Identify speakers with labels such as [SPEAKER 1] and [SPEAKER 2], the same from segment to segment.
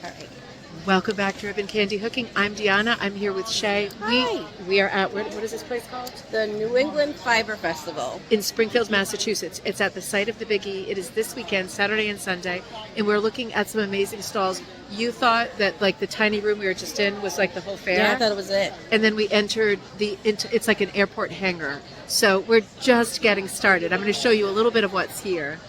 [SPEAKER 1] All right.
[SPEAKER 2] Welcome back to Ribbon Candy Hooking. I'm Deanna. I'm here with Shay.
[SPEAKER 1] Hi.
[SPEAKER 2] We are at, what is this place called?
[SPEAKER 1] The New England Fiber Festival.
[SPEAKER 2] In Springfield, Massachusetts. It's at the site of the Big E. It is this weekend, Saturday and Sunday, and we're looking at some amazing stalls. You thought that like the tiny room we were just in was like the whole fair?
[SPEAKER 1] Yeah, I thought it was it.
[SPEAKER 2] And then we entered it's like an airport hangar. So we're just getting started. I'm going to show you a little bit of what's here.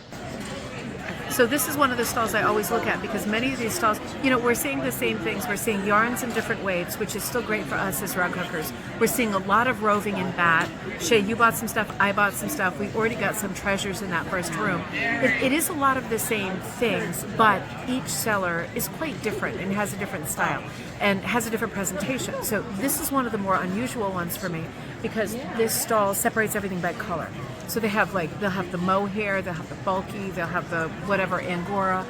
[SPEAKER 2] So this is one of the stalls I always look at because many of these stalls, we're seeing the same things. We're seeing yarns in different weights, which is still great for us as rug hookers. We're seeing a lot of roving in bat. Shay, you bought some stuff. I bought some stuff. We've already got some treasures in that first room. It is a lot of the same things, but each seller is quite different and has a different style and has a different presentation. So this is one of the more unusual ones for me because this stall separates everything by color. So they'll have the mohair, they'll have the bulky, they'll have the whatever Angora,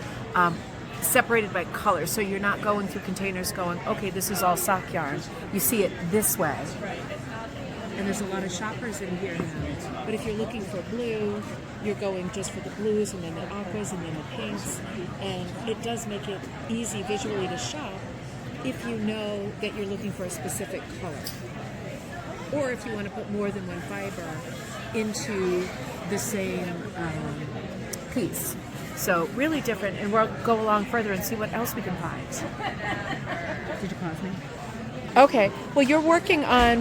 [SPEAKER 2] separated by color. So you're not going through containers going, okay, this is all sock yarn. You see it this way. And there's a lot of shoppers in here now. But if you're looking for blue, you're going just for the blues and then the aquas and then the pinks. And it does make it easy visually to shop if you know that you're looking for a specific color. Or if you want to put more than one fiber into the same piece. So really different, and we'll go along further and see what else we can find. Did you pause me? Okay, well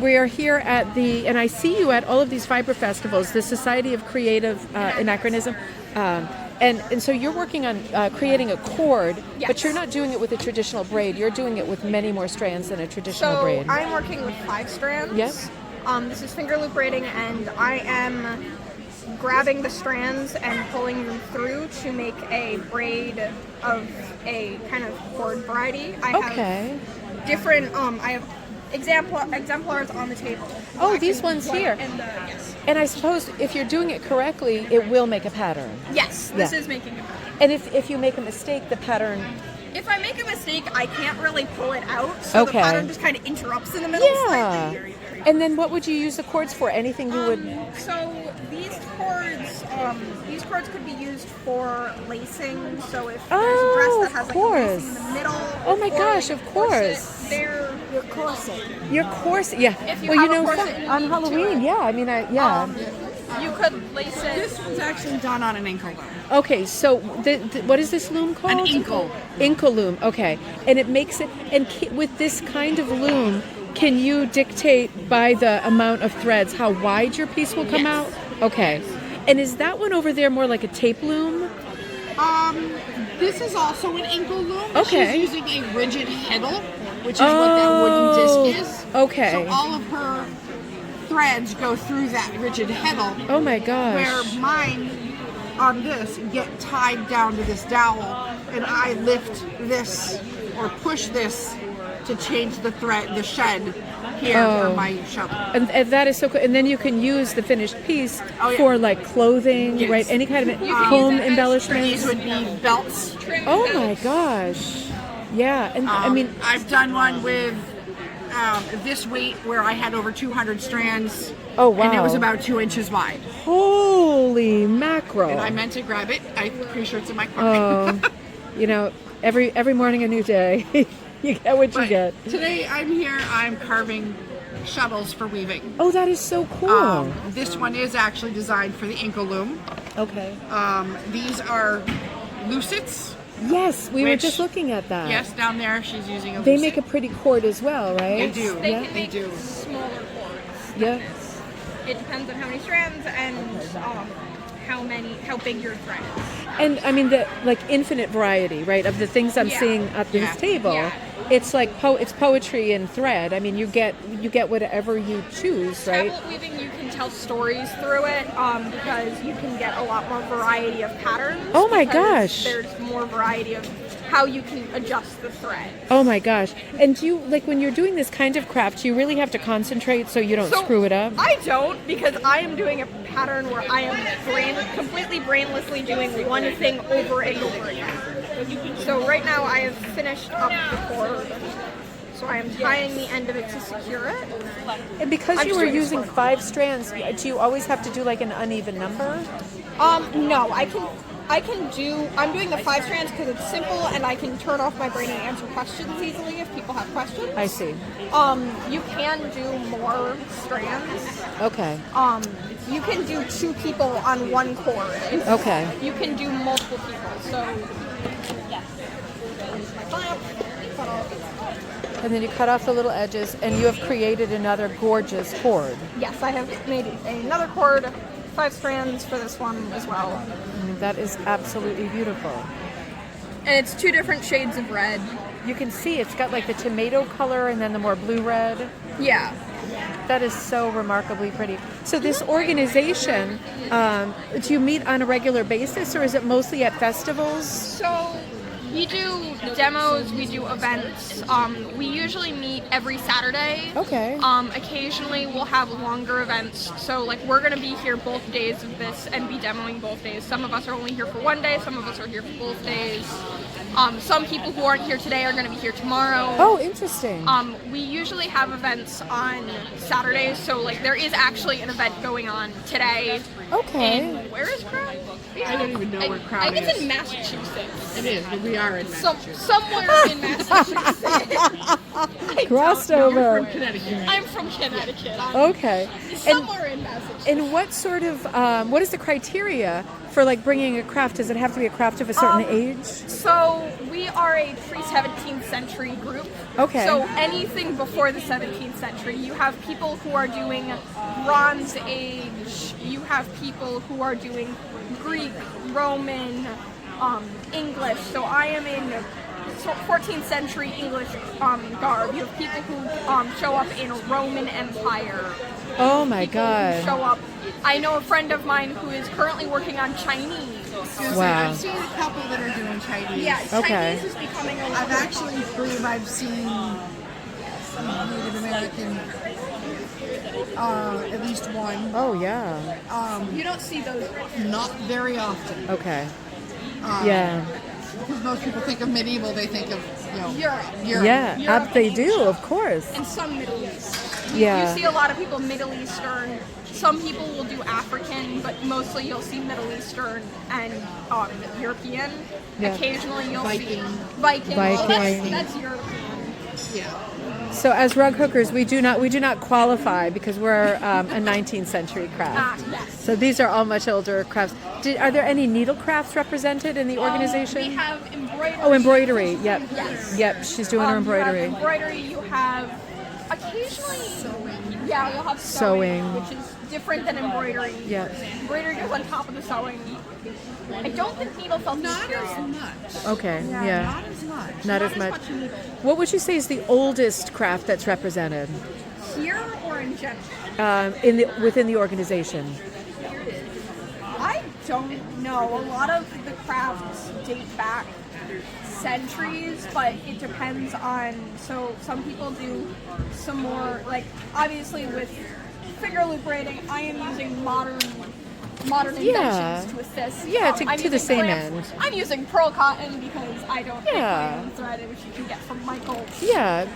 [SPEAKER 2] we are here at and I see you at all of these fiber festivals, the Society of Creative Anachronism, and so you're working on creating a cord,
[SPEAKER 3] yes.
[SPEAKER 2] But you're not doing it with a traditional braid, you're doing it with many more strands than a traditional braid.
[SPEAKER 3] So I'm working with 5 strands.
[SPEAKER 2] Yes.
[SPEAKER 3] This is finger loop braiding, and I am grabbing the strands and pulling them through to make a braid of a kind of cord variety. I have different, I have exemplars on the table.
[SPEAKER 2] Oh, these ones here.
[SPEAKER 3] Yes.
[SPEAKER 2] And I suppose if you're doing it correctly, it will make a pattern.
[SPEAKER 3] Yes, this is making a pattern.
[SPEAKER 2] And if you make a mistake, the pattern...
[SPEAKER 3] If I make a mistake, I can't really pull it out, so the pattern just kind of interrupts in the middle slightly.
[SPEAKER 2] And then what would you use the cords for? Anything you would...
[SPEAKER 3] So these cords could be used for lacing. So if there's a dress that has like a lacing in the middle.
[SPEAKER 2] Oh my gosh, of course.
[SPEAKER 3] They're your corset.
[SPEAKER 2] Your corset, yeah.
[SPEAKER 3] If you have a corset
[SPEAKER 2] on Halloween, yeah. I mean,
[SPEAKER 3] you could lace it.
[SPEAKER 4] This one's actually done on an ankle loom.
[SPEAKER 2] Okay, so what is this loom called?
[SPEAKER 4] An ankle.
[SPEAKER 2] Ankle loom, okay. And it makes it, and with this kind of loom, can you dictate by the amount of threads how wide your piece will come out? Okay. And is that one over there more like a tape loom?
[SPEAKER 4] This is also an ankle loom.
[SPEAKER 2] Okay.
[SPEAKER 4] She's using a rigid heddle, which is what that wooden disc is.
[SPEAKER 2] Okay.
[SPEAKER 4] So all of her threads go through that rigid heddle.
[SPEAKER 2] Oh my gosh.
[SPEAKER 4] Where mine on this get tied down to this dowel, and I lift this or push this to change the shed here for my shovel.
[SPEAKER 2] And that is so cool. And then you can use the finished piece for like clothing, right? Any kind of home embellishments.
[SPEAKER 4] These would be belts.
[SPEAKER 2] Oh my gosh. Yeah. And I mean,
[SPEAKER 4] I've done one with this weight where I had over 200 strands.
[SPEAKER 2] Oh wow.
[SPEAKER 4] And it was about 2 inches wide.
[SPEAKER 2] Holy mackerel.
[SPEAKER 4] And I meant to grab it. I'm pretty sure it's in my car.
[SPEAKER 2] Every morning a new day. You get what you get.
[SPEAKER 4] Today I'm carving shuttles for weaving.
[SPEAKER 2] Oh, that is so cool.
[SPEAKER 4] This one is actually designed for the ankle loom.
[SPEAKER 2] Okay.
[SPEAKER 4] These are lucets.
[SPEAKER 2] Yes, we were just looking at that.
[SPEAKER 4] Yes, down there she's using a lucet.
[SPEAKER 2] They make a pretty cord as well, right?
[SPEAKER 4] They do.
[SPEAKER 3] They can make smaller cords.
[SPEAKER 2] Yeah.
[SPEAKER 3] It depends on how many strands and how big your thread is.
[SPEAKER 2] And I mean the infinite variety, right, of the things I'm seeing at this table.
[SPEAKER 3] Yeah.
[SPEAKER 2] It's like it's poetry and thread. I mean, you get whatever you choose, right?
[SPEAKER 3] Tablet weaving, you can tell stories through it because you can get a lot more variety of patterns.
[SPEAKER 2] Oh my gosh!
[SPEAKER 3] There's more variety of how you can adjust the thread.
[SPEAKER 2] Oh my gosh! And do you when you're doing this kind of craft, you really have to concentrate so you don't screw it up?
[SPEAKER 3] I don't, because I am doing a pattern where I am completely brainlessly doing one thing over and over again. So right now I have finished up the cord. So I am tying the end of it to secure it.
[SPEAKER 2] And because you were using 5 strands, do you always have to do like an uneven number?
[SPEAKER 3] No, I I'm doing the 5 strands because it's simple and I can turn off my brain and answer questions easily if people have questions.
[SPEAKER 2] I see.
[SPEAKER 3] You can do more strands.
[SPEAKER 2] Okay.
[SPEAKER 3] You can do 2 people on 1 cord.
[SPEAKER 2] Okay.
[SPEAKER 3] You can do multiple people. So, yes. Here's my clamp. Cut off.
[SPEAKER 2] And then you cut off the little edges, and you have created another gorgeous cord.
[SPEAKER 3] Yes, I have made another cord, 5 strands for this one as well.
[SPEAKER 2] That is absolutely beautiful.
[SPEAKER 3] And it's 2 different shades of red.
[SPEAKER 2] You can see it's got like the tomato color and then the more blue-red.
[SPEAKER 3] Yeah.
[SPEAKER 2] That is so remarkably pretty. So this organization, do you meet on a regular basis, or is it mostly at festivals?
[SPEAKER 3] So we do demos, we do events. We usually meet every Saturday.
[SPEAKER 2] Okay.
[SPEAKER 3] Occasionally we'll have longer events. So like we're going to be here both days of this and be demoing both days. Some of us are only here for one day, some of us are here for both days. Some people who aren't here today are going to be here tomorrow.
[SPEAKER 2] Oh, interesting.
[SPEAKER 3] We usually have events on Saturdays, so like there is actually an event going on today.
[SPEAKER 2] Okay.
[SPEAKER 3] Where is Crowd?
[SPEAKER 4] I don't even know where Crowd
[SPEAKER 3] I think it's
[SPEAKER 4] is.
[SPEAKER 3] in Massachusetts.
[SPEAKER 4] It is, but we are in Massachusetts.
[SPEAKER 3] Somewhere in Massachusetts.
[SPEAKER 2] Crossed
[SPEAKER 4] We're
[SPEAKER 2] over.
[SPEAKER 4] from Connecticut.
[SPEAKER 3] I'm from Connecticut.
[SPEAKER 2] Okay.
[SPEAKER 3] Somewhere in Massachusetts.
[SPEAKER 2] And what sort of, what is the criteria for like bringing a craft? Does it have to be a craft of a certain age?
[SPEAKER 3] So we are a pre-17th century group.
[SPEAKER 2] Okay.
[SPEAKER 3] So anything before the 17th century. You have people who are doing Bronze Age. You have people who are doing Greek, Roman, English. So I am in 14th century English garb. You have people who show up in Roman Empire.
[SPEAKER 2] Oh my
[SPEAKER 3] People who
[SPEAKER 2] God.
[SPEAKER 3] show up. I know a friend of mine who is currently working on Chinese.
[SPEAKER 2] Wow.
[SPEAKER 4] I've seen a couple that are doing Chinese.
[SPEAKER 3] Yeah,
[SPEAKER 2] Okay.
[SPEAKER 3] Chinese is becoming a
[SPEAKER 4] I've actually believe I've seen some Native American, at least one.
[SPEAKER 2] Oh yeah.
[SPEAKER 3] You don't see those.
[SPEAKER 4] Not very often.
[SPEAKER 2] Okay. Yeah.
[SPEAKER 4] Because most people think of medieval, they think of,
[SPEAKER 3] Europe.
[SPEAKER 2] Yeah.
[SPEAKER 3] Europe
[SPEAKER 2] They
[SPEAKER 3] and
[SPEAKER 2] do,
[SPEAKER 3] Asia.
[SPEAKER 2] of course.
[SPEAKER 3] And some Middle East.
[SPEAKER 2] Yeah.
[SPEAKER 3] You see a lot of people Middle Eastern. Some people will do African, but mostly you'll see Middle Eastern and European.
[SPEAKER 2] Yeah.
[SPEAKER 3] Occasionally you'll
[SPEAKER 4] Viking.
[SPEAKER 3] see Viking. Well,
[SPEAKER 2] Viking.
[SPEAKER 3] that's European.
[SPEAKER 4] Yeah.
[SPEAKER 2] So as rug hookers, we do not qualify because we're a 19th century craft.
[SPEAKER 3] Yes.
[SPEAKER 2] So these are all much older crafts. Are there any needle crafts represented in the organization?
[SPEAKER 3] We have embroidery.
[SPEAKER 2] Oh, embroidery. Yep.
[SPEAKER 3] Yes.
[SPEAKER 2] Yep. She's doing her embroidery.
[SPEAKER 3] You have embroidery. You have occasionally sewing. Yeah, you'll have
[SPEAKER 2] Sewing.
[SPEAKER 3] which is different than embroidery.
[SPEAKER 2] Yeah.
[SPEAKER 3] Embroidery goes on top of the sewing. I don't think needle felt
[SPEAKER 4] Not as much.
[SPEAKER 2] Okay. Yeah.
[SPEAKER 4] Not as much.
[SPEAKER 2] Not as much.
[SPEAKER 3] needle.
[SPEAKER 2] What would you say is the oldest craft that's represented
[SPEAKER 3] Here or in general?
[SPEAKER 2] within the organization?
[SPEAKER 3] I don't know. A lot of the crafts date back centuries, but it depends on. So some people do some more, like obviously with finger loop braiding, I am using modern inventions to assist.
[SPEAKER 2] Yeah,
[SPEAKER 3] I'm
[SPEAKER 2] to the
[SPEAKER 3] using
[SPEAKER 2] same
[SPEAKER 3] clamps.
[SPEAKER 2] end.
[SPEAKER 3] I'm using pearl cotton because I don't make
[SPEAKER 2] Yeah.
[SPEAKER 3] my own thread, which you can get from Michaels.
[SPEAKER 2] Yeah.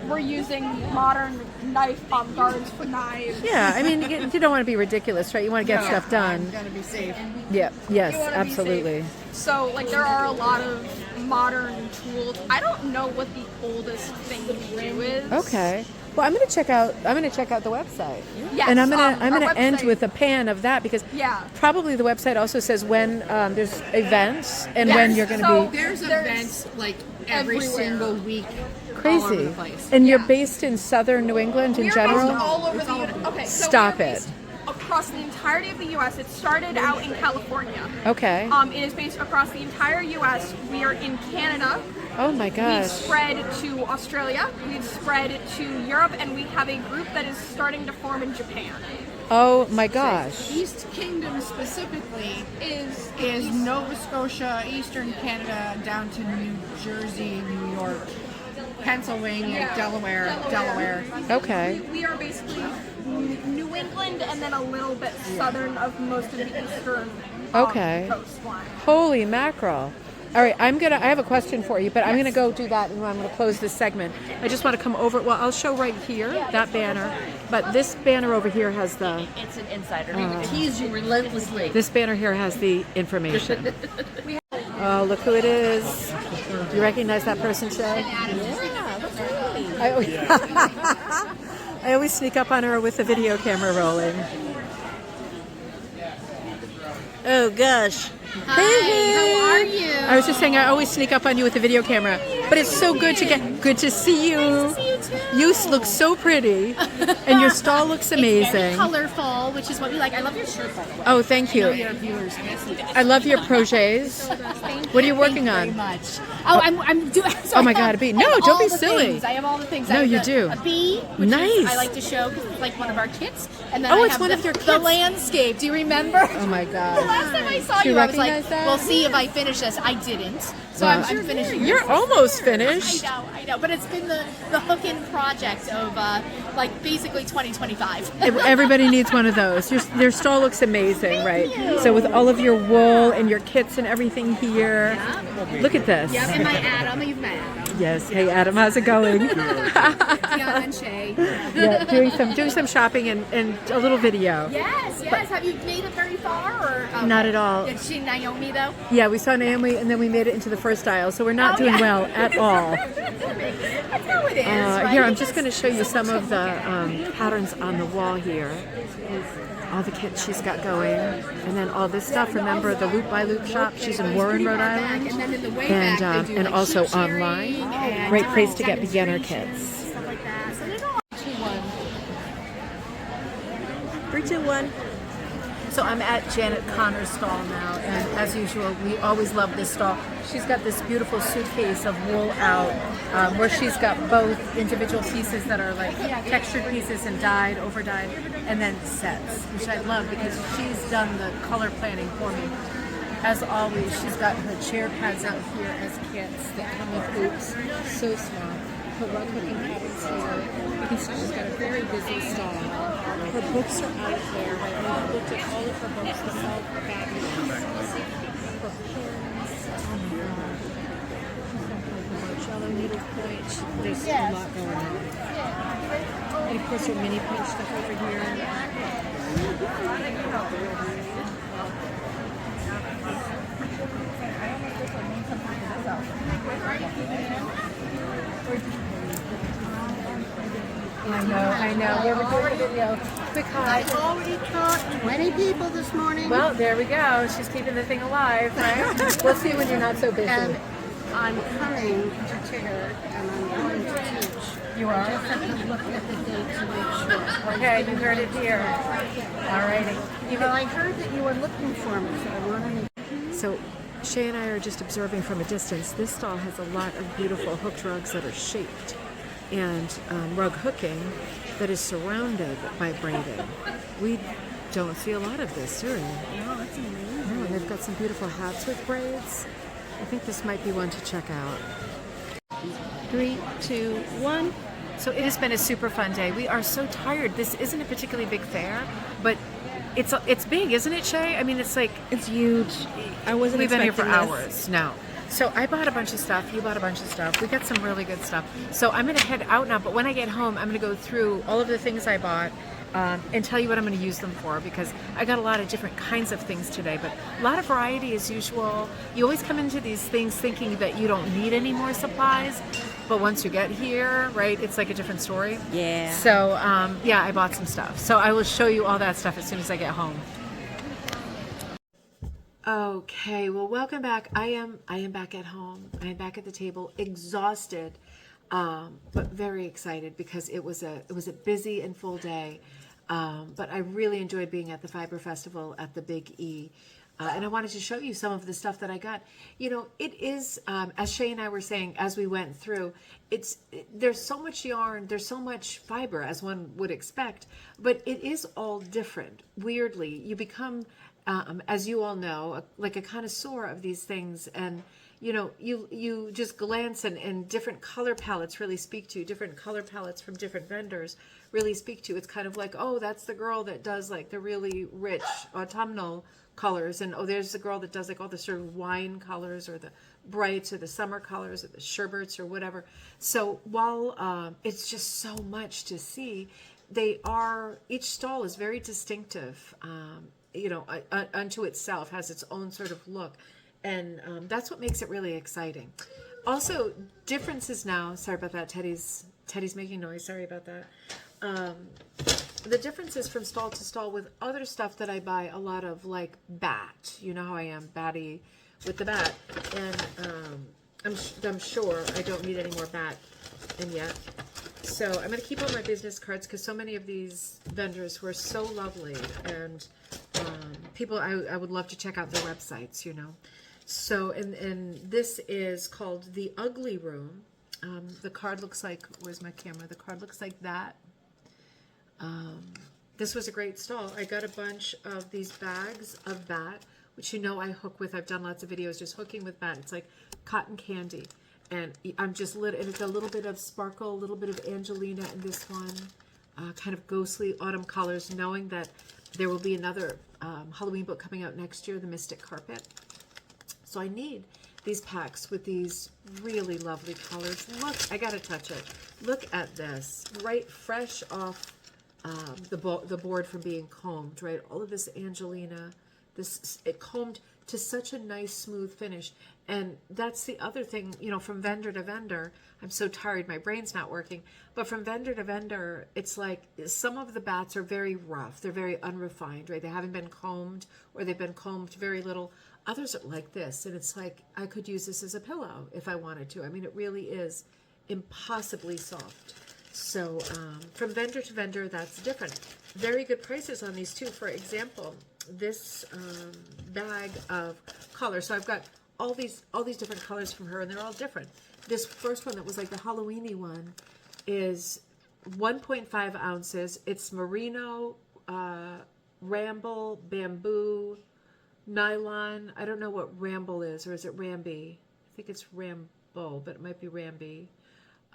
[SPEAKER 3] We're using modern knife guards for knives.
[SPEAKER 2] Yeah. I mean, you don't want to be ridiculous, right? You want to get stuff done.
[SPEAKER 4] Gotta be safe.
[SPEAKER 2] Yep. Yes.
[SPEAKER 3] You wanna be
[SPEAKER 2] Absolutely.
[SPEAKER 3] safe. So, like, there are a lot of modern tools. I don't know what the oldest thing we do is.
[SPEAKER 2] Okay. Well, I'm going to check out the website.
[SPEAKER 3] Yes,
[SPEAKER 2] And I'm
[SPEAKER 3] our
[SPEAKER 2] going to end
[SPEAKER 3] website-
[SPEAKER 2] with a pan of that because
[SPEAKER 3] Yeah.
[SPEAKER 2] probably the website also says when there's events and
[SPEAKER 3] Yes,
[SPEAKER 2] when you're going to
[SPEAKER 3] so-
[SPEAKER 2] be
[SPEAKER 4] There's events like every
[SPEAKER 3] everywhere.
[SPEAKER 4] single week. All
[SPEAKER 2] crazy.
[SPEAKER 4] over the place.
[SPEAKER 2] And you're
[SPEAKER 3] Yeah.
[SPEAKER 2] based in southern New England in
[SPEAKER 3] We're
[SPEAKER 2] general?
[SPEAKER 3] based all over
[SPEAKER 4] It's
[SPEAKER 3] the
[SPEAKER 4] all
[SPEAKER 3] U.S.
[SPEAKER 4] over.
[SPEAKER 3] Okay, so
[SPEAKER 2] Stop
[SPEAKER 3] we're
[SPEAKER 2] it.
[SPEAKER 3] based across the entirety of the U.S. It started out in California.
[SPEAKER 2] Okay.
[SPEAKER 3] It is based across the entire U.S. We are in Canada.
[SPEAKER 2] Oh my
[SPEAKER 3] We've
[SPEAKER 2] gosh.
[SPEAKER 3] spread to Australia. We've spread to Europe, and we have a group that is starting to form in Japan.
[SPEAKER 2] Oh my gosh.
[SPEAKER 4] East Kingdom specifically
[SPEAKER 3] Is
[SPEAKER 4] Nova Scotia, Eastern Canada, down to New Jersey, New York, Pennsylvania, Delaware.
[SPEAKER 2] Okay.
[SPEAKER 3] We are basically New England and then a little bit southern of most of the eastern
[SPEAKER 2] Okay.
[SPEAKER 3] coastline.
[SPEAKER 2] Holy mackerel. All right, I have a question for you, but I'm gonna go do that, and I'm gonna close this segment. I just want to come over. Well, I'll show right here that banner, but this banner over here has the.
[SPEAKER 1] It's an insider. We tease you relentlessly.
[SPEAKER 2] This banner here has the information. Oh, look who it is! Do you recognize that person, Shay?
[SPEAKER 1] Yeah, that's right.
[SPEAKER 2] I always sneak up on her with the video camera rolling.
[SPEAKER 1] Oh gosh.
[SPEAKER 5] Hi, how are you?
[SPEAKER 2] I was just saying I always sneak up on you with the video camera, but it's so good to see you.
[SPEAKER 5] Nice to see you too.
[SPEAKER 2] You look so pretty, and your stall looks
[SPEAKER 5] It's very
[SPEAKER 2] amazing.
[SPEAKER 5] colorful, which is what we like. I love your shirt, by the way.
[SPEAKER 2] Oh, thank
[SPEAKER 5] I know
[SPEAKER 2] you.
[SPEAKER 5] your viewers can see this.
[SPEAKER 2] I love your projets.
[SPEAKER 5] Thank
[SPEAKER 2] What are you
[SPEAKER 5] you.
[SPEAKER 2] working
[SPEAKER 5] Thank you
[SPEAKER 2] on?
[SPEAKER 5] very much. Oh, I'm doing. So
[SPEAKER 2] Oh my
[SPEAKER 5] I have-
[SPEAKER 2] God, a bee.
[SPEAKER 5] I
[SPEAKER 2] No,
[SPEAKER 5] have
[SPEAKER 2] don't
[SPEAKER 5] all
[SPEAKER 2] be
[SPEAKER 5] the
[SPEAKER 2] silly.
[SPEAKER 5] things. I have all the things.
[SPEAKER 2] No,
[SPEAKER 5] I have
[SPEAKER 2] you
[SPEAKER 5] the-
[SPEAKER 2] do.
[SPEAKER 5] A bee, which
[SPEAKER 2] Nice.
[SPEAKER 5] is, I like to show because it's like one of our kits. And then
[SPEAKER 2] Oh,
[SPEAKER 5] I
[SPEAKER 2] it's
[SPEAKER 5] have
[SPEAKER 2] one
[SPEAKER 5] the,
[SPEAKER 2] of your
[SPEAKER 5] the
[SPEAKER 2] kits.
[SPEAKER 5] landscape. Do you remember?
[SPEAKER 2] Oh my
[SPEAKER 5] The
[SPEAKER 2] God.
[SPEAKER 5] last time I saw
[SPEAKER 2] Do you
[SPEAKER 5] you, I was like,
[SPEAKER 2] recognize that?
[SPEAKER 5] "We'll see if I finish this." I didn't, so
[SPEAKER 2] Wow.
[SPEAKER 5] I'm finishing.
[SPEAKER 2] You're
[SPEAKER 5] yours.
[SPEAKER 2] almost finished.
[SPEAKER 5] I know, but it's been the hook-in project of like basically 2025.
[SPEAKER 2] Everybody needs one of those. Your stall looks amazing, right? So with all of your wool and your kits and everything here. Look at this.
[SPEAKER 5] Yep, and my Adam, you've met Adam.
[SPEAKER 2] Yes. Hey Adam, how's it going?
[SPEAKER 5] Yeah, and Shay.
[SPEAKER 2] Yeah, doing some shopping and a little video.
[SPEAKER 5] Yes. Have you made it very far, or
[SPEAKER 2] Not at all.
[SPEAKER 5] Did she Naomi though?
[SPEAKER 2] Yeah, we saw Naomi and then we made it into the first aisle, so we're not
[SPEAKER 5] Oh,
[SPEAKER 2] doing
[SPEAKER 5] yeah.
[SPEAKER 2] well at all.
[SPEAKER 5] That's how it is. Right?
[SPEAKER 2] Here, I'm just going to show you some of the patterns on the wall here. All the kits she's got going, and then all this stuff. Remember the Loop by Loop shop? She's in Warren, Rhode Island,
[SPEAKER 5] And then in the way back, they do
[SPEAKER 2] and
[SPEAKER 5] like
[SPEAKER 2] also
[SPEAKER 5] sheep shearing
[SPEAKER 2] online.
[SPEAKER 5] and
[SPEAKER 2] Great place to get beginner
[SPEAKER 5] demonstrations,
[SPEAKER 2] kits.
[SPEAKER 5] stuff like that. So there's a lot.
[SPEAKER 1] 3, 2, 1.
[SPEAKER 2] So I'm at Janet Connor's stall now, and as usual, we always love this stall. She's got this beautiful suitcase of wool out, where she's got both individual pieces that are like textured pieces and dyed, over dyed, and then sets, which I love because she's done the color planning for me. As always, she's got her chair pads out here as kits that come with hoops, so small. Her rug hooking patterns here. You can see she's got a very busy stall. Her books are out there. Right now, I've looked at all of her books. The sell are fabulous. Her pins. Oh my God. She's got like the Marcello needlepoint. There's a lot going on. And of course, her mini punch stuff over here. I know. We're recording a video. Quick hi.
[SPEAKER 6] I've already taught 20 people this morning.
[SPEAKER 2] Well, there we go. She's keeping the thing alive, right? We'll see when you're not so busy.
[SPEAKER 6] and I'm coming to Tigger and I'm going to teach.
[SPEAKER 2] You are?
[SPEAKER 6] Just have to look at the date to make sure.
[SPEAKER 2] Okay, you heard it here. All righty.
[SPEAKER 6] You know, I heard that you were looking for me, so I want to make
[SPEAKER 2] So Shay and I are just observing from a distance. This stall has a lot of beautiful hooked rugs that are shaped and rug hooking that is surrounded by braiding. We don't see a lot of this, do we?
[SPEAKER 6] No, that's amazing.
[SPEAKER 2] No, and they've got some beautiful hats with braids. I think this might be one to check out.
[SPEAKER 1] 3, 2, 1.
[SPEAKER 2] So it has been a super fun day. We are so tired. This isn't a particularly big fair, but it's big, isn't it, Shay? I mean, it's like
[SPEAKER 1] It's huge. I wasn't
[SPEAKER 2] we've been here for
[SPEAKER 1] expecting this.
[SPEAKER 2] hours. No. So I bought a bunch of stuff. You bought a bunch of stuff. We got some really good stuff. So I'm going to head out now. But when I get home, I'm going to go through all of the things I bought and tell you what I'm going to use them for, because I got a lot of different kinds of things today. But a lot of variety as usual. You always come into these things thinking that you don't need any more supplies. But once you get here, right, it's like a different story.
[SPEAKER 1] Yeah.
[SPEAKER 2] So, yeah, I bought some stuff. So I will show you all that stuff as soon as I get home. Okay, well, welcome back. I am back at home. I am back at the table, exhausted, but very excited because it was a busy and full day. But I really enjoyed being at the Fiber Festival at the Big E. And I wanted to show you some of the stuff that I got. You know, it is, as Shay and I were saying as we went through, there's so much yarn, there's so much fiber, as one would expect, but it is all different. Weirdly, you become, as you all know, like a connoisseur of these things, and you know, you just glance and different color palettes really speak to you. Different color palettes from different vendors really speak to you. It's kind of like, oh, that's the girl that does like the really rich autumnal colors, and oh, there's the girl that does like all the sort of wine colors or the brights or the summer colors or the sherbets or whatever. So while it's just so much to see, each stall is very distinctive, you know, unto itself, has its own sort of look. And that's what makes it really exciting. Also, differences now. Sorry about that. Teddy's making noise. Sorry about that. The differences from stall to stall with other stuff that I buy a lot of, like bat. You know how I am batty with the bat, and I'm sure I don't need any more bat in yet. So I'm going to keep all my business cards because so many of these vendors were so lovely, and people I would love to check out their websites, you know. So, and this is called The Ugly Room. The card looks like, where's my camera? The card looks like that. This was a great stall. I got a bunch of these bags of bat, which you know I hook with. I've done lots of videos just hooking with bat. It's like cotton candy. And I'm just and it's a little bit of sparkle, a little bit of Angelina in this one. Kind of ghostly autumn colors, knowing that there will be another Halloween book coming out next year, The Mystic Carpet. So I need these packs with these really lovely colors. Look, I gotta touch it. Look at this, right, fresh off the board from being combed, right? All of this Angelina, it combed to such a nice smooth finish. And that's the other thing, you know, from vendor to vendor. I'm so tired, my brain's not working. But from vendor to vendor, it's like some of the bats are very rough. They're very unrefined, right? They haven't been combed, or they've been combed very little. Others are like this, and it's like I could use this as a pillow if I wanted to. I mean, it really is impossibly soft. So from vendor to vendor, that's different. Very good prices on these too. For example, this bag of color. So I've got all these different colors from her, and they're all different. This first one that was like the Halloween-y one is 1.5 ounces. It's merino, ramble, bamboo, nylon. I don't know what ramble is, or is it Ramby? I think it's Rambo, but it might be Ramby.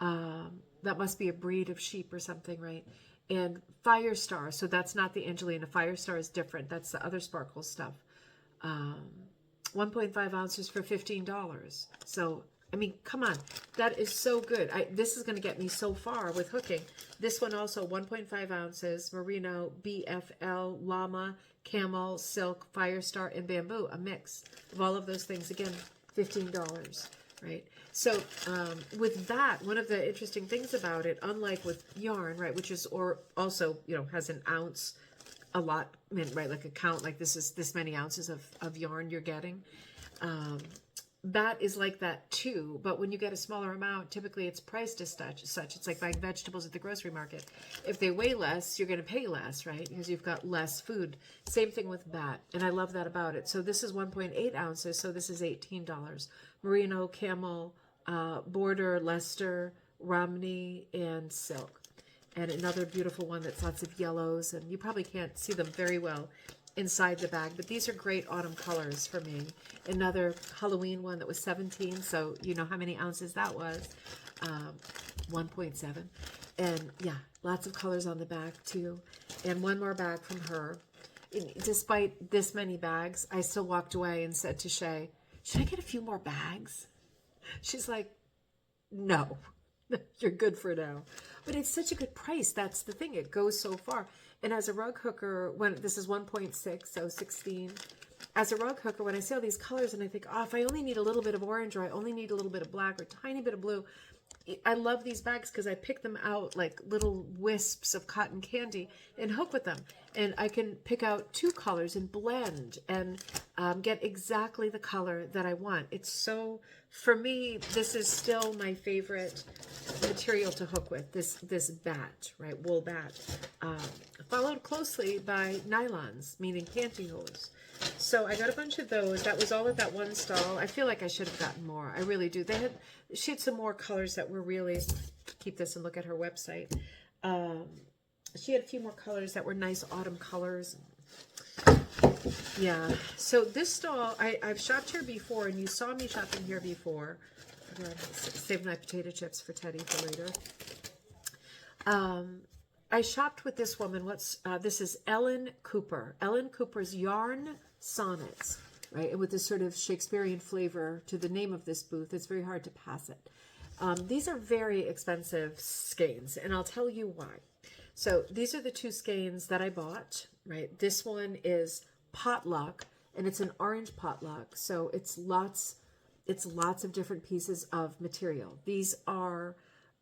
[SPEAKER 2] That must be a breed of sheep or something, right? And Firestar, so that's not the Angelina. Firestar is different. That's the other sparkle stuff. 1.5 ounces for $15. So, I mean, come on. That is so good. This is going to get me so far with hooking. This one also, 1.5 ounces, merino, BFL, llama, camel, silk, Firestar, and bamboo. A mix of all of those things. Again, $15, right? So with that, one of the interesting things about it, unlike with yarn, right, which is, or also, you know, has an ounce allotment, right, like a count, like this is this many ounces of yarn you're getting. Bat is like that too, but when you get a smaller amount, typically it's priced as such. It's like buying vegetables at the grocery market. If they weigh less, you're going to pay less, right? Because you've got less food. Same thing with bat, and I love that about it. So this is 1.8 ounces, so this is $18. Merino, camel, border, Leicester, Romney, and silk. And another beautiful one that's lots of yellows, and you probably can't see them very well inside the bag, but these are great autumn colors for me. Another Halloween one that was 17, so you know how many ounces that was. 1.7. And yeah, lots of colors on the back too. And one more bag from her. Despite this many bags, I still walked away and said to Shay, should I get a few more bags? She's like, no, you're good for now. But it's such a good price. That's the thing. It goes so far. And as a rug hooker, when this is 1.6, so 16. As a rug hooker, when I see all these colors and I think, oh, if I only need a little bit of orange, or I only need a little bit of black, or a tiny bit of blue, I love these bags because I pick them out like little wisps of cotton candy and hook with them. And I can pick out two colors and blend and get exactly the color that I want. It's so, for me, this is still my favorite material to hook with, this bat, right, wool bat, followed closely by nylons, meaning pantyhose. So I got a bunch of those. That was all at that one stall. I feel like I should have gotten more. I really do. She had some more colors that were really, keep this and look at her website. She had a few more colors that were nice autumn colors. Yeah. So this stall, I've shopped here before, and you saw me shopping here before. I'm gonna save my potato chips for Teddy for later. I shopped with this woman. This is Ellen Cooper. Ellen Cooper's Yarn Sonnets, right? And with this sort of Shakespearean flavor to the name of this booth, it's very hard to pass it. These are very expensive skeins, and I'll tell you why. So these are the two skeins that I bought, right? This one is Potluck, and it's an orange potluck. So it's lots of different pieces of material. These are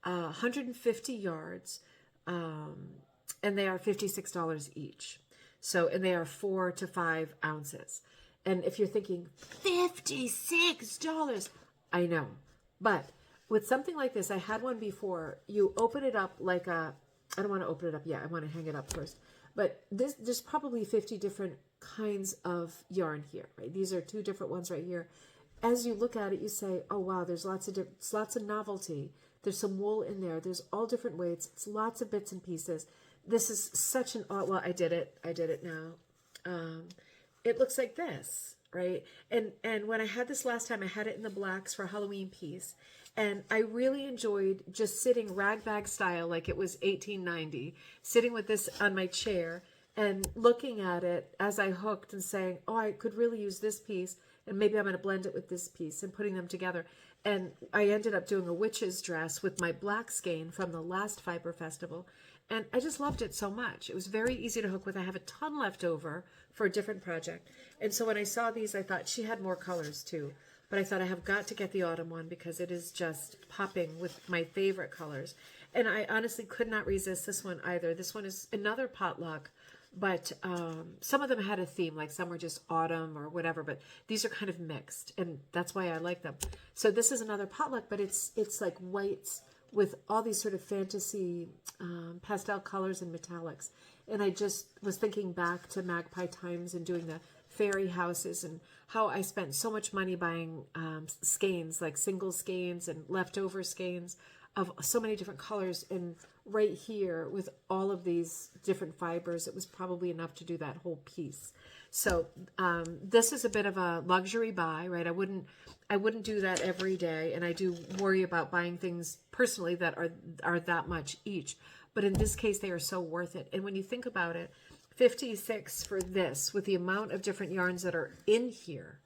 [SPEAKER 2] 150 yards, and they are $56 each. So, and they are 4 to 5 ounces. And if you're thinking, $56, I know. But with something like this, I had one before, you open it up like I don't want to open it up yet. I want to hang it up first. But there's probably 50 different kinds of yarn here, right? These are 2 different ones right here. As you look at it, you say, oh, wow, there's lots of novelty. There's some wool in there. There's all different weights. It's lots of bits and pieces. This is such an odd, well, I did it now. It looks like this, right? And when I had this last time, I had it in the blacks for a Halloween piece. And I really enjoyed just sitting ragbag style, like it was 1890, sitting with this on my chair and looking at it as I hooked and saying, oh, I could really use this piece. And maybe I'm going to blend it with this piece and putting them together. And I ended up doing a witch's dress with my black skein from the last Fiber Festival. And I just loved it so much. It was very easy to hook with. I have a ton left over for a different project. And so when I saw these, I thought she had more colors too. But I thought I have got to get the autumn one because it is just popping with my favorite colors. And I honestly could not resist this one either. This one is another potluck. But some of them had a theme, like some were just autumn or whatever, but these are kind of mixed, and that's why I like them. So this is another potluck, but it's like whites with all these sort of fantasy pastel colors and metallics. And I just was thinking back to Magpie Times and doing the fairy houses and how I spent so much money buying skeins, like single skeins and leftover skeins of so many different colors. And right here with all of these different fibers, it was probably enough to do that whole piece. So this is a bit of a luxury buy, right? I wouldn't do that every day. And I do worry about buying things personally that are that much each. But in this case, they are so worth it. And when you think about it, 56 for this with the amount of different yarns that are in here,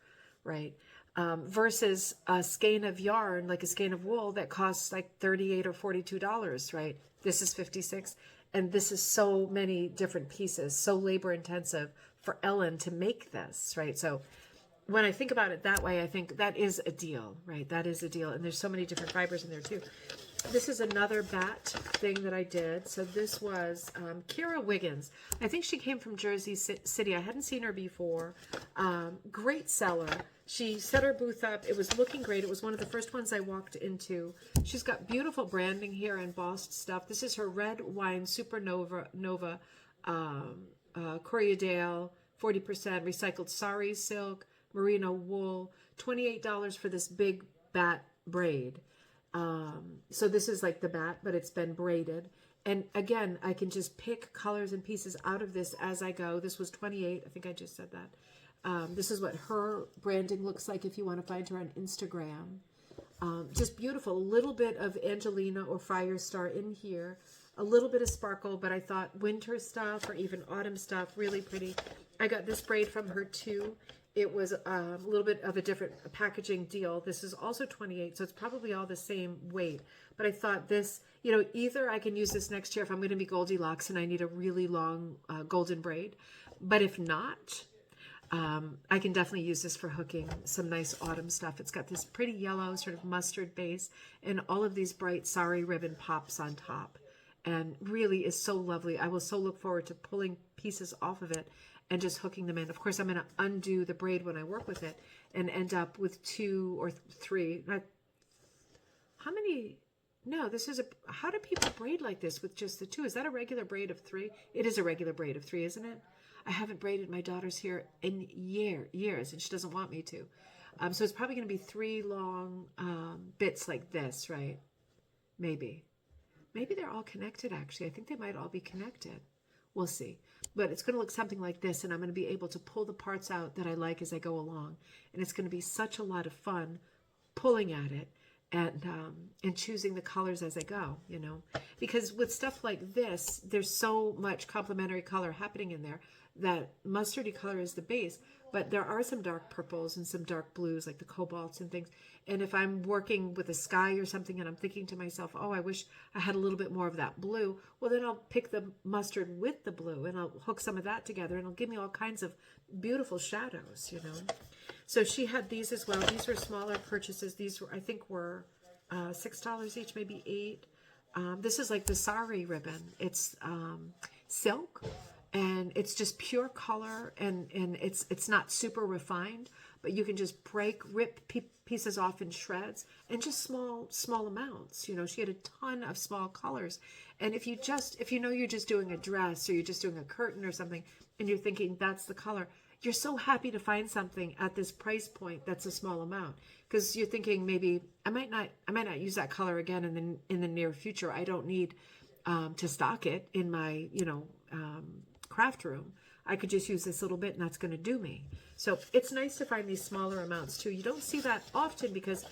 [SPEAKER 2] right? Versus a skein of yarn, like a skein of wool that costs like $38 or $42, right? This is 56. And this is so many different pieces, so labor intensive for Ellen to make this, right? So when I think about it that way, I think that is a deal, right? That is a deal. And there's so many different fibers in there too. This is another bat thing that I did. So this was Kira Wiggins. I think she came from Jersey City. I hadn't seen her before. Great seller. She set her booth up. It was looking great. It was one of the first ones I walked into. She's got beautiful branding here, embossed stuff. This is her Red Wine Supernova Corriedale, 40% recycled sari silk, merino wool, $28 for this big bat braid. So this is like the bat, but it's been braided. And again, I can just pick colors and pieces out of this as I go. This was 28. I think I just said that. This is what her branding looks like if you want to find her on Instagram. Just beautiful. A little bit of Angelina or Firestar in here. A little bit of sparkle, but I thought winter stuff or even autumn stuff, really pretty. I got this braid from her too. It was a little bit of a different packaging deal. This is also 28, so it's probably all the same weight. But I thought this, either I can use this next year if I'm going to be Goldilocks and I need a really long golden braid. But if not, I can definitely use this for hooking some nice autumn stuff. It's got this pretty yellow sort of mustard base and all of these bright sari ribbon pops on top. And really is so lovely. I will so look forward to pulling pieces off of it and just hooking them in. Of course, I'm going to undo the braid when I work with it and end up with 2 or 3. How many? No, this is how do people braid like this with just the 2? Is that a regular braid of 3? It is a regular braid of 3, isn't it? I haven't braided my daughter's hair in years, and she doesn't want me to. So it's probably going to be 3 long bits like this, right? Maybe they're all connected, actually. I think they might all be connected. We'll see. but it's going to look something like this, and I'm going to be able to pull the parts out that I like as I go along. And it's going to be such a lot of fun pulling at it and choosing the colors as I go, you know, because with stuff like this, there's so much complementary color happening in there. That mustardy color is the base, but there are some dark purples and some dark blues, like the cobalts and things. And if I'm working with a sky or something and I'm thinking to myself, oh, I wish I had a little bit more of that blue, well, then I'll pick the mustard with the blue and I'll hook some of that together, and it'll give me all kinds of beautiful shadows, you know. So she had these as well. These were smaller purchases. These were, I think, were $6 each, maybe $8. This is like the sari ribbon. It's silk. And it's just pure color, and it's not super refined, but you can just rip pieces off in shreds, and just small amounts. You know, she had a ton of small colors. And if you know you're just doing a dress, or you're just doing a curtain or something, and you're thinking that's the color, you're so happy to find something at this price point that's a small amount, because you're thinking maybe I might not use that color again in the near future. I don't need to stock it in my craft room. I could just use this little bit and that's going to do me. So it's nice to find these smaller amounts too. You don't see that often because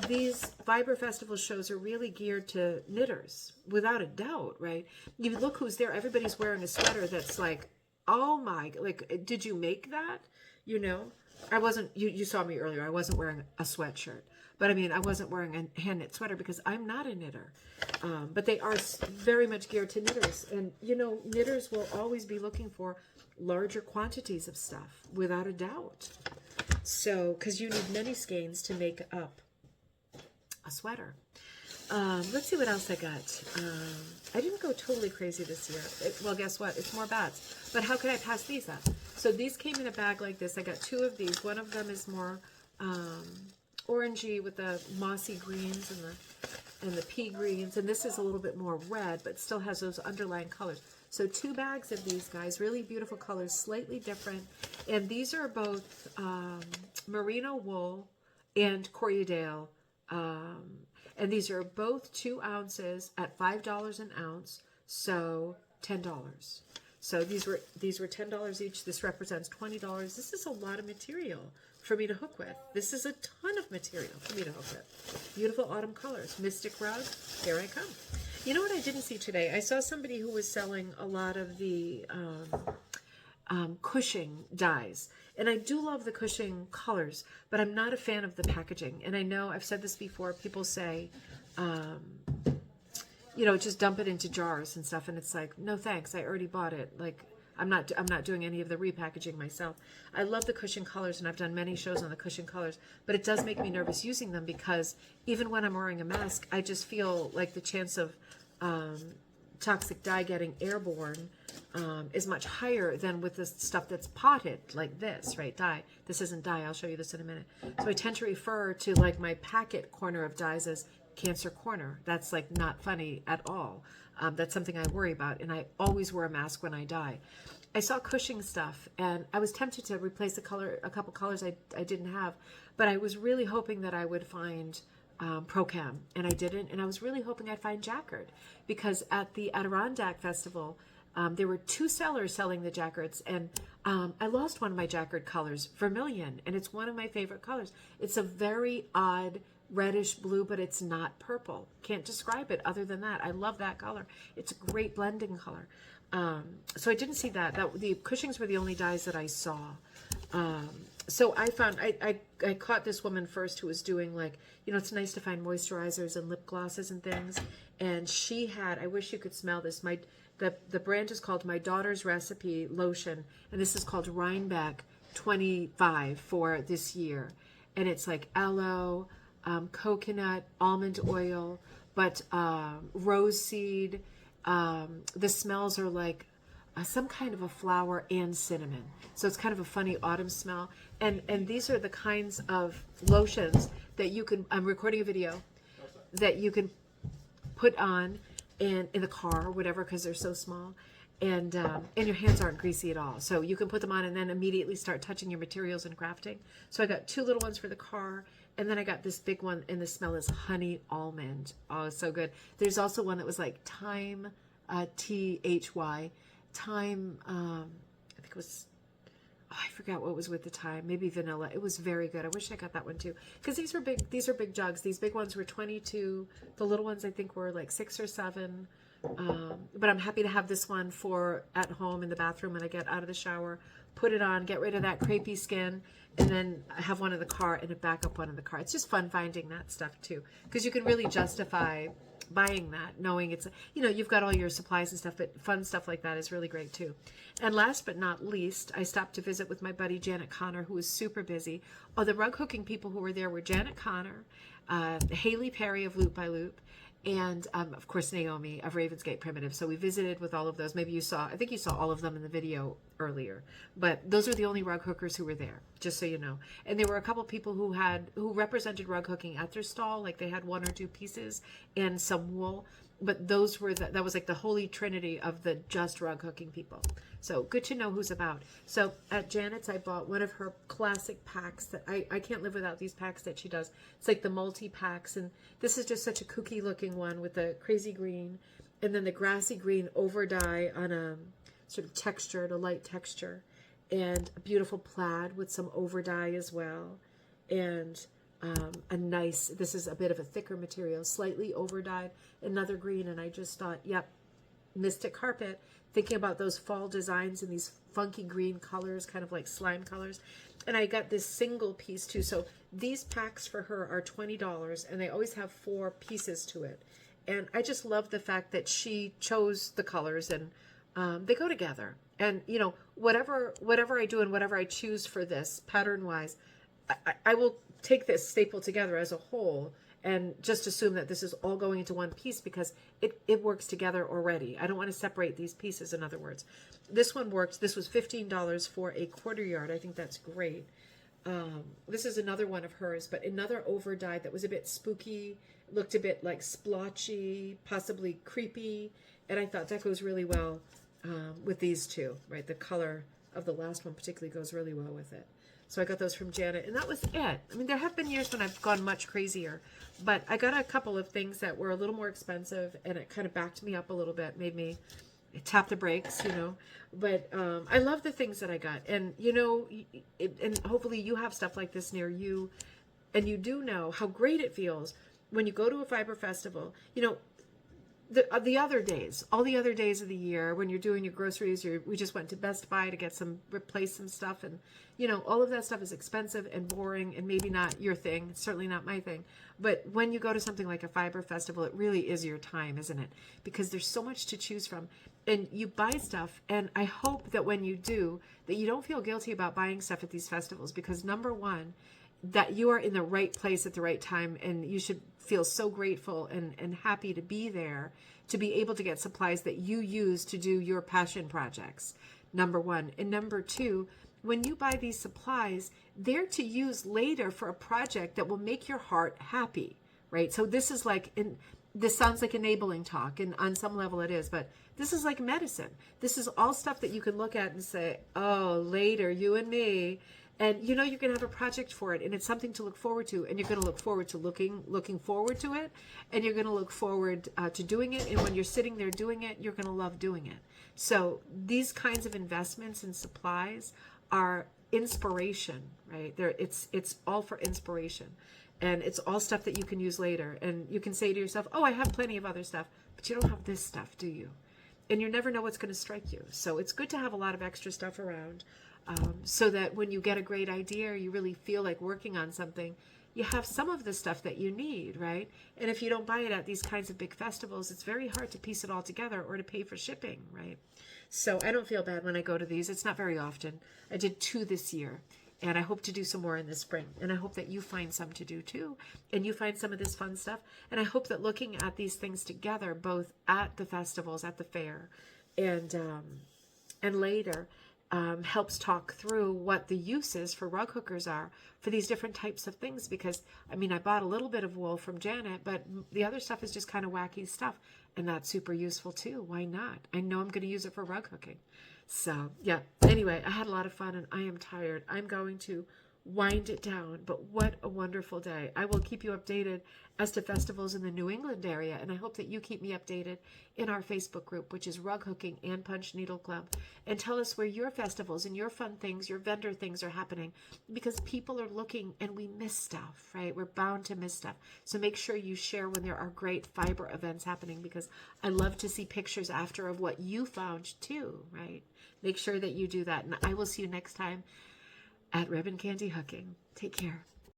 [SPEAKER 2] these Vibra Festival shows are really geared to knitters, without a doubt, right? You look who's there. Everybody's wearing a sweater that's like, oh my, like, did you make that? You know, I wasn't, you saw me earlier. I wasn't wearing a sweatshirt, but I mean, I wasn't wearing a hand knit sweater because I'm not a knitter. But they are very much geared to knitters. And, you know, knitters will always be looking for larger quantities of stuff, without a doubt. So, because you need many skeins to make up a sweater. Let's see what else I got. I didn't go totally crazy this year. Well, guess what? It's more bats. But how could I pass these up? So these came in a bag like this. I got 2 of these. One of them is more orangey with the mossy greens and the pea greens. And this is a little bit more red, but still has those underlying colors. So 2 bags of these guys, really beautiful colors, slightly different. And these are both merino wool and Corriedale. And these are both 2 ounces at $5 an ounce, so $10. So these were $10 each. This represents $20. This is a lot of material for me to hook with. This is a ton of material for me to hook with. Beautiful autumn colors. Mystic rug, here I come. You know what I didn't see today? I saw somebody who was selling a lot of the Cushing dyes. And I do love the Cushing colors, but I'm not a fan of the packaging. And I know I've said this before, people say, you know, just dump it into jars and stuff. And it's like, no, thanks. I already bought it. Like, I'm not doing any of the repackaging myself. I love the Cushing colors, and I've done many shows on the Cushing colors, but it does make me nervous using them because even when I'm wearing a mask, I just feel like the chance of toxic dye getting airborne is much higher than with the stuff that's potted like this, right? Dye. This isn't dye. I'll show you this in a minute. So I tend to refer to like my packet corner of dyes as Cancer Corner. That's like not funny at all. That's something I worry about, and I always wear a mask when I dye. I saw Cushing stuff, and I was tempted to replace a couple colors I didn't have, but I was really hoping that I would find Procam, and I didn't. And I was really hoping I'd find Jacquard, because at the Adirondack Festival, there were 2 sellers selling the Jacquards, and I lost one of my Jacquard colors, Vermilion, and it's one of my favorite colors. It's a very odd reddish blue, but it's not purple. Can't describe it other than that. I love that color. It's a great blending color. So I didn't see that. The Cushings were the only dyes that I saw. So I found, I caught this woman first who was doing, like, you know, it's nice to find moisturizers and lip glosses and things. And she had, I wish you could smell this. The brand is called My Daughter's Recipe Lotion. And this is called Rhinebeck 25 for this year. And it's like aloe, coconut, almond oil, but rose seed. The smells are like some kind of a flower and cinnamon. So it's kind of a funny autumn smell. And these are the kinds of lotions that you can, I'm recording a video, that you can put on in the car or whatever, because they're so small. And your hands aren't greasy at all. So you can put them on and then immediately start touching your materials and crafting. So I got 2 little ones for the car, and then I got this big one, and the smell is honey almond. Oh, it's so good. There's also one that was like thyme, THY, thyme, I think it was, oh, I forgot what was with the thyme, maybe vanilla. It was very good. I wish I got that one too. Because these are big jugs. These big ones were 22. The little ones I think were like 6 or 7. But I'm happy to have this one for at home in the bathroom when I get out of the shower, put it on, get rid of that crepey skin, and then I have one in the car and a backup one in the car. It's just fun finding that stuff too, because you can really justify buying that, knowing it's, you've got all your supplies and stuff, but fun stuff like that is really great too. And last but not least, I stopped to visit with my buddy Janet Connor, who was super busy. Oh, the rug hooking people who were there were Janet Connor, Hayley Perry of Loop by Loop, and of course Naomi of Ravensgate Primitive. So we visited with all of those. Maybe I think you saw all of them in the video earlier, but those are the only rug hookers who were there, just so you know. And there were a couple people who represented rug hooking at their stall, like they had 1 or 2 pieces and some wool, but those were that was like the holy trinity of the just rug hooking people. So good to know who's about. So at Janet's, I bought one of her classic packs that I can't live without these packs that she does. It's like the multi-packs, and this is just such a kooky looking one with the crazy green and then the grassy green over dye on a sort of textured, a light texture, and a beautiful plaid with some over dye as well, and this is a bit of a thicker material, slightly over dyed, another green, and I just thought, yep, Mystic Carpet, thinking about those fall designs in these funky green colors, kind of like slime colors. And I got this single piece too. So these packs for her are $20, and they always have 4 pieces to it. And I just love the fact that she chose the colors, and they go together. And whatever I do and whatever I choose for this pattern wise, I will take this staple together as a whole and just assume that this is all going into one piece, because it works together already. I don't want to separate these pieces, in other words. This one worked. This was $15 for a 1/4 yard. I think that's great. This is another one of hers, but another over dye that was a bit spooky, looked a bit like splotchy, possibly creepy, and I thought that goes really well with these two, right? The color of the last one particularly goes really well with it. So I got those from Janet, and that was it. I mean, there have been years when I've gone much crazier, but I got a couple of things that were a little more expensive, and it kind of backed me up a little bit, made me tap the brakes, But I love the things that I got, and and hopefully you have stuff like this near you, and you do know how great it feels when you go to a fiber festival. The other days, all the other days of the year when you're doing your groceries, we just went to Best Buy to replace some stuff, and all of that stuff is expensive and boring and maybe not your thing. It's certainly not my thing. But when you go to something like a fiber festival, it really is your time, isn't it? Because there's so much to choose from, and you buy stuff. And I hope that when you do, that you don't feel guilty about buying stuff at these festivals, because number one, that you are in the right place at the right time, and you should feel so grateful and happy to be there, to be able to get supplies that you use to do your passion projects, number one. And number two, when you buy these supplies, they're to use later for a project that will make your heart happy, right? So this is this sounds like enabling talk, and on some level it is, but this is like medicine. This is all stuff that you can look at and say, oh, later, you and me. And you're going to have a project for it, and it's something to look forward to, and you're going to look forward to looking forward to it, and you're going to look forward to doing it. And when you're sitting there doing it, you're going to love doing it. So these kinds of investments in supplies are inspiration, right? It's all for inspiration, and it's all stuff that you can use later. And you can say to yourself, oh, I have plenty of other stuff, but you don't have this stuff, do you? And you never know what's going to strike you. So it's good to have a lot of extra stuff around. So that when you get a great idea, you really feel like working on something, you have some of the stuff that you need, right? And if you don't buy it at these kinds of big festivals, it's very hard to piece it all together or to pay for shipping, right? So I don't feel bad when I go to these. It's not very often. I did 2 this year, and I hope to do some more in the spring. And I hope that you find some to do too, and you find some of this fun stuff. And I hope that looking at these things together, both at the festivals, at the fair, and later, helps talk through what the uses for rug hookers are for these different types of things. Because, I bought a little bit of wool from Janet, but the other stuff is just kind of wacky stuff. And that's super useful too. Why not? I know I'm going to use it for rug hooking. So, yeah. Anyway, I had a lot of fun, and I am tired. I'm going to wind it down. But what a wonderful day. I will keep you updated as to festivals in the New England area, and I hope that you keep me updated in our Facebook group, which is Rug Hooking and Punch Needle Club, and tell us where your festivals and your fun things, your vendor things are happening, because people are looking and we miss stuff, right? We're bound to miss stuff. So make sure you share when there are great fiber events happening, because I love to see pictures after of what you found too, right? Make sure that you do that. And I will see you next time at Ribbon Candy Hooking. Take care.